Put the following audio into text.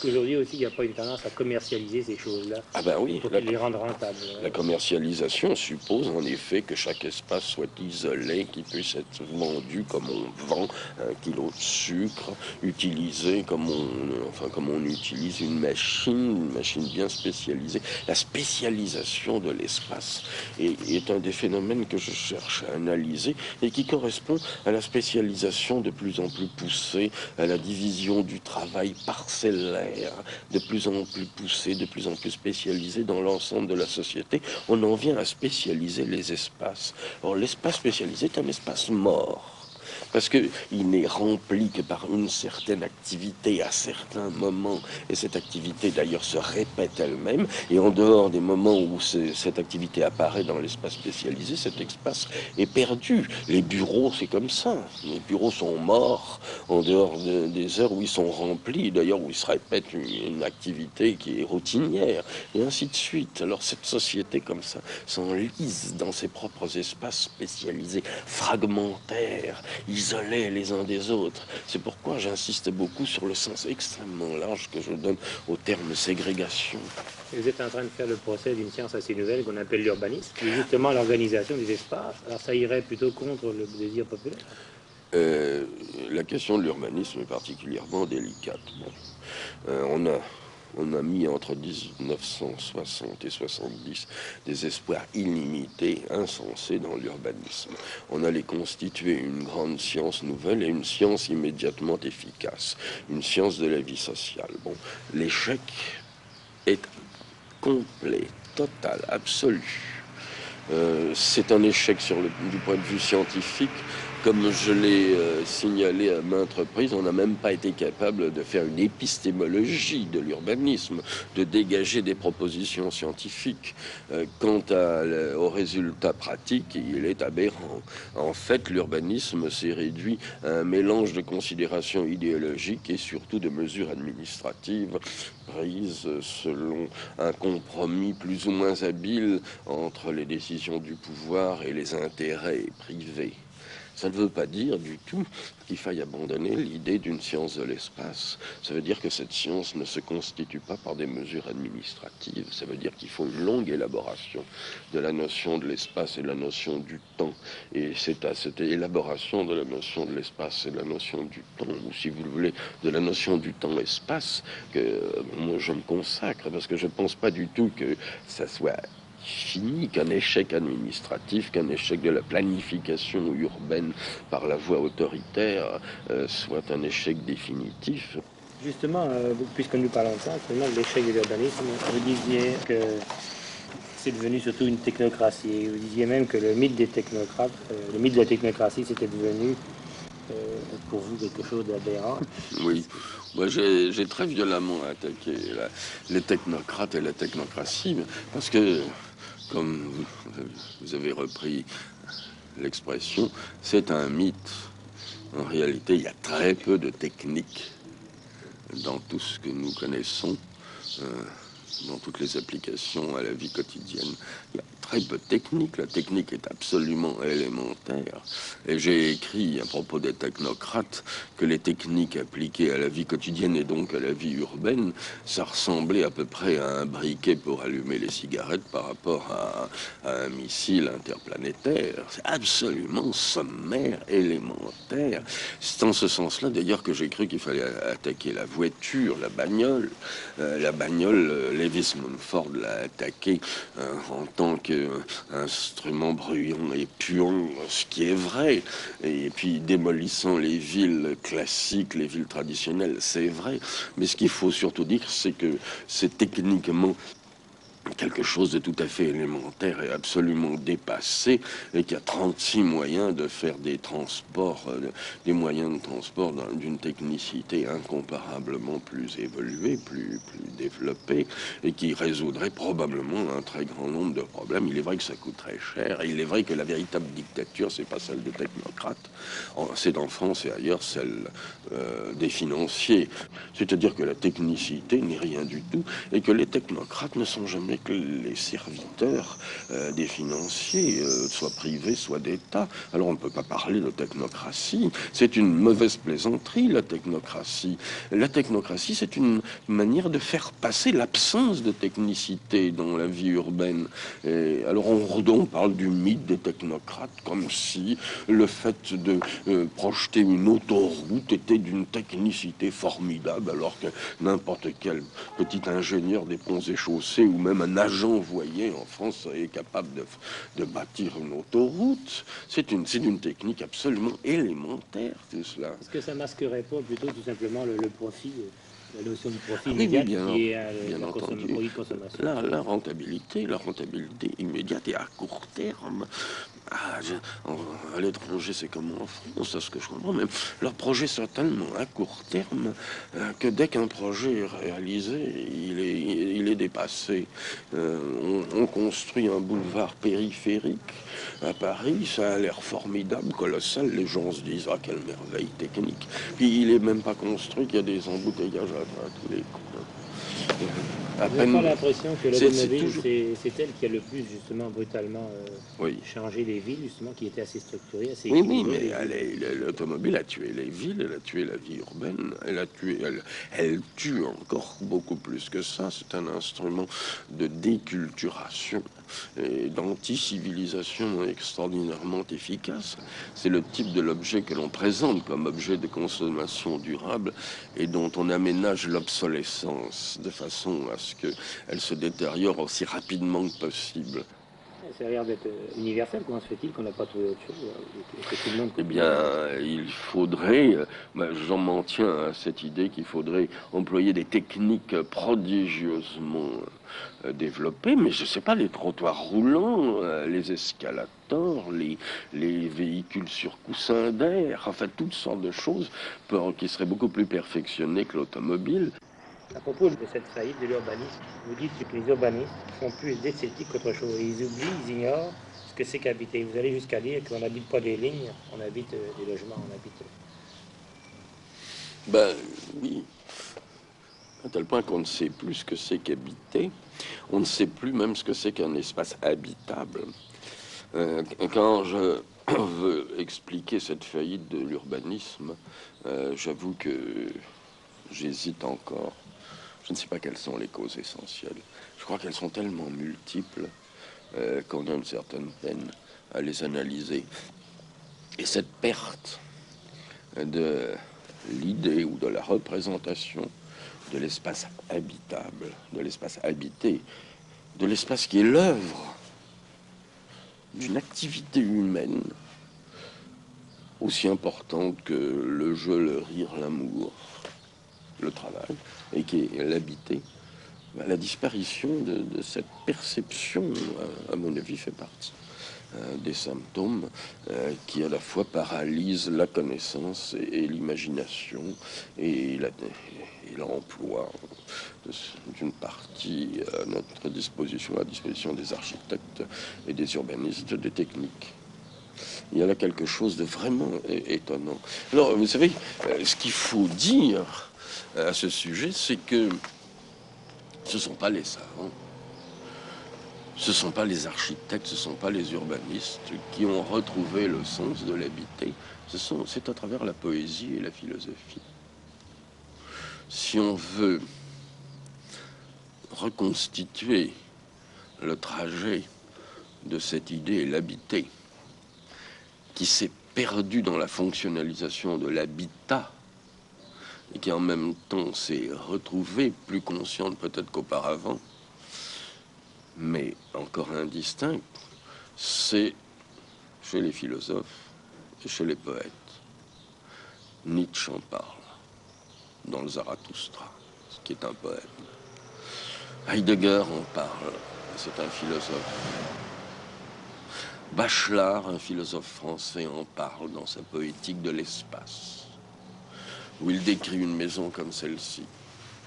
Aujourd'hui aussi, il n'y a pas une tendance à commercialiser ces choses-là Ah ben oui, pour les rendre rentables. la commercialisation suppose en effet que chaque espace soit isolé, qu'il puisse être vendu comme on vend un kilo de sucre, utilisé comme on utilise une machine bien spécialisée. La spécialisation de l'espace est un des phénomènes que je cherche à analyser et qui correspond à la spécialisation de plus en plus poussée, à la division du travail parcellaire, de plus en plus poussée, de plus en plus spécialisée dans l'ensemble de la société. On en vient à spécialiser les espaces. Or, l'espace spécialisé est un espace mort. Parce qu'il n'est rempli que par une certaine activité à certains moments. Et cette activité d'ailleurs se répète elle-même. Et en dehors des moments où cette activité apparaît dans l'espace spécialisé, cet espace est perdu. Les bureaux, c'est comme ça. Les bureaux sont morts en dehors des heures où ils sont remplis. D'ailleurs, où il se répète une activité qui est routinière. Et ainsi de suite. Alors cette société comme ça s'enlise dans ses propres espaces spécialisés, fragmentaires, isolés les uns des autres. C'est pourquoi j'insiste beaucoup sur le sens extrêmement large que je donne au terme ségrégation. Vous êtes en train de faire le procès d'une science assez nouvelle qu'on appelle l'urbanisme, qui est justement l'organisation des espaces. Alors ça irait plutôt contre le désir populaire. La question de l'urbanisme est particulièrement délicate. Bon. On a mis entre 1960 et 70 des espoirs illimités, insensés dans l'urbanisme. On allait constituer une grande science nouvelle et une science immédiatement efficace, une science de la vie sociale. Bon, l'échec est complet, total, absolu. C'est un échec du point de vue scientifique. Comme je l'ai signalé à maintes reprises, on n'a même pas été capable de faire une épistémologie de l'urbanisme, de dégager des propositions scientifiques. Quant aux résultats pratiques, il est aberrant. En fait, l'urbanisme s'est réduit à un mélange de considérations idéologiques et surtout de mesures administratives prises selon un compromis plus ou moins habile entre les décisions du pouvoir et les intérêts privés. Ça ne veut pas dire du tout qu'il faille abandonner l'idée d'une science de l'espace. Ça veut dire que cette science ne se constitue pas par des mesures administratives. Ça veut dire qu'il faut une longue élaboration de la notion de l'espace et de la notion du temps. Et c'est à cette élaboration de la notion de l'espace et de la notion du temps, ou si vous voulez, de la notion du temps-espace, que moi je me consacre, parce que je ne pense pas du tout que ça soit fini, qu'un échec administratif, qu'un échec de la planification urbaine par la voie autoritaire soit un échec définitif. Justement, puisque nous parlons de ça, actuellement, de l'échec de l'urbanisme, vous disiez que c'est devenu surtout une technocratie. Vous disiez même que le mythe des technocrates, le mythe de la technocratie, c'était devenu pour vous quelque chose d'aberrant. Oui, moi j'ai très violemment attaqué les technocrates et la technocratie, parce que, comme vous avez repris l'expression, c'est un mythe. En réalité, il y a très peu de technique dans tout ce que nous connaissons, dans toutes les applications à la vie quotidienne. Il y a très peu de technique. La technique est absolument élémentaire. Et j'ai écrit à propos des technocrates que les techniques appliquées à la vie quotidienne et donc à la vie urbaine, ça ressemblait à peu près à un briquet pour allumer les cigarettes par rapport à un missile interplanétaire. C'est absolument sommaire, élémentaire. C'est en ce sens-là d'ailleurs que j'ai cru qu'il fallait attaquer la voiture, la bagnole. Lewis Mumford l'a attaqué en tant qu'instrument bruyant et puant, ce qui est vrai. Et puis démolissant les villes classiques, les villes traditionnelles, c'est vrai. Mais ce qu'il faut surtout dire, c'est que c'est techniquement quelque chose de tout à fait élémentaire et absolument dépassé, et qu'il y a 36 moyens de faire des transports, des moyens de transport d'une technicité incomparablement plus évoluée, plus développée, et qui résoudrait probablement un très grand nombre de problèmes. Il est vrai que ça coûte très cher, et il est vrai que la véritable dictature, c'est pas celle des technocrates, c'est en France et ailleurs celle des financiers. C'est-à-dire que la technicité n'est rien du tout, et que les technocrates ne sont jamais n'est que les serviteurs des financiers, soit privés, soit d'État. Alors on ne peut pas parler de technocratie. C'est une mauvaise plaisanterie, la technocratie. La technocratie, c'est une manière de faire passer l'absence de technicité dans la vie urbaine. Et alors on parle du mythe des technocrates comme si le fait de projeter une autoroute était d'une technicité formidable, alors que n'importe quel petit ingénieur des ponts et chaussées ou même un agent envoyé en France est capable de bâtir une autoroute. C'est une technique absolument élémentaire, tout cela. Est-ce que ça masquerait pas plutôt tout simplement le profit, la notion de profit Oui, immédiat bien, qui est bien la entendu. produit de consommation? La rentabilité immédiate et à court terme. Ah, à l'étranger, c'est comme en France, c'est ce que je comprends. Même leurs projets sont tellement à court terme que dès qu'un projet est réalisé, il est dépassé. On construit un boulevard périphérique à Paris, ça a l'air formidable, colossal. Les gens se disent ah quelle merveille technique. Puis il est même pas construit, qu'il y a des embouteillages à tous les coups. À Vous n'avez pas peine. l'impression que C'est l'automobile, toujours. c'est elle qui a le plus justement brutalement Oui. changé les villes, justement, qui étaient assez structurées, assez Oui, oui, équilibrées. mais l'automobile a tué les villes, elle a tué la vie urbaine, elle tue encore beaucoup plus que ça. C'est un instrument de déculturation et d'anti-civilisation extraordinairement efficace. C'est le type de l'objet que l'on présente comme objet de consommation durable et dont on aménage l'obsolescence de façon à ce qu'elle se détériore aussi rapidement que possible. Ça a l'air d'être universel. Comment se fait-il qu'on n'a pas trouvé autre chose que tout le monde Eh continue bien, il faudrait, j'en m'en tiens à cette idée qu'il faudrait employer des techniques prodigieusement développées, mais je ne sais pas, les trottoirs roulants, les escalators, les véhicules sur coussin d'air, enfin toutes sortes de choses qui seraient beaucoup plus perfectionnées que l'automobile. À propos de cette faillite de l'urbanisme, vous dites que les urbanistes font plus d'esthétique qu'autre chose. Ils oublient, ils ignorent ce que c'est qu'habiter. Vous allez jusqu'à dire qu'on n'habite pas des lignes, on habite des logements, on habite... Ben oui, à tel point qu'on ne sait plus ce que c'est qu'habiter, on ne sait plus même ce que c'est qu'un espace habitable. Quand je veux expliquer cette faillite de l'urbanisme, j'avoue que j'hésite encore. Je ne sais pas quelles sont les causes essentielles. Je crois qu'elles sont tellement multiples qu'on a une certaine peine à les analyser. Et cette perte de l'idée ou de la représentation de l'espace habitable, de l'espace habité, de l'espace qui est l'œuvre d'une activité humaine aussi importante que le jeu, le rire, l'amour, le travail, et qui est l'habité. La disparition de cette perception, à mon avis, fait partie des symptômes qui à la fois paralysent la connaissance et l'imagination et l'emploi d'une partie à notre disposition, à la disposition des architectes et des urbanistes, des techniques. Il y a là quelque chose de vraiment étonnant. Alors, vous savez, ce qu'il faut dire à ce sujet, c'est que ce ne sont pas les savants, ce ne sont pas les architectes, ce ne sont pas les urbanistes qui ont retrouvé le sens de l'habiter. C'est à travers la poésie et la philosophie. Si on veut reconstituer le trajet de cette idée, l'habiter, qui s'est perdu dans la fonctionnalisation de l'habitat, et qui en même temps s'est retrouvée plus consciente peut-être qu'auparavant, mais encore indistincte, c'est chez les philosophes et chez les poètes. Nietzsche en parle dans le Zarathustra, ce qui est un poème. Heidegger en parle, c'est un philosophe. Bachelard, un philosophe français, en parle dans sa poétique de l'espace, où il décrit une maison comme celle-ci.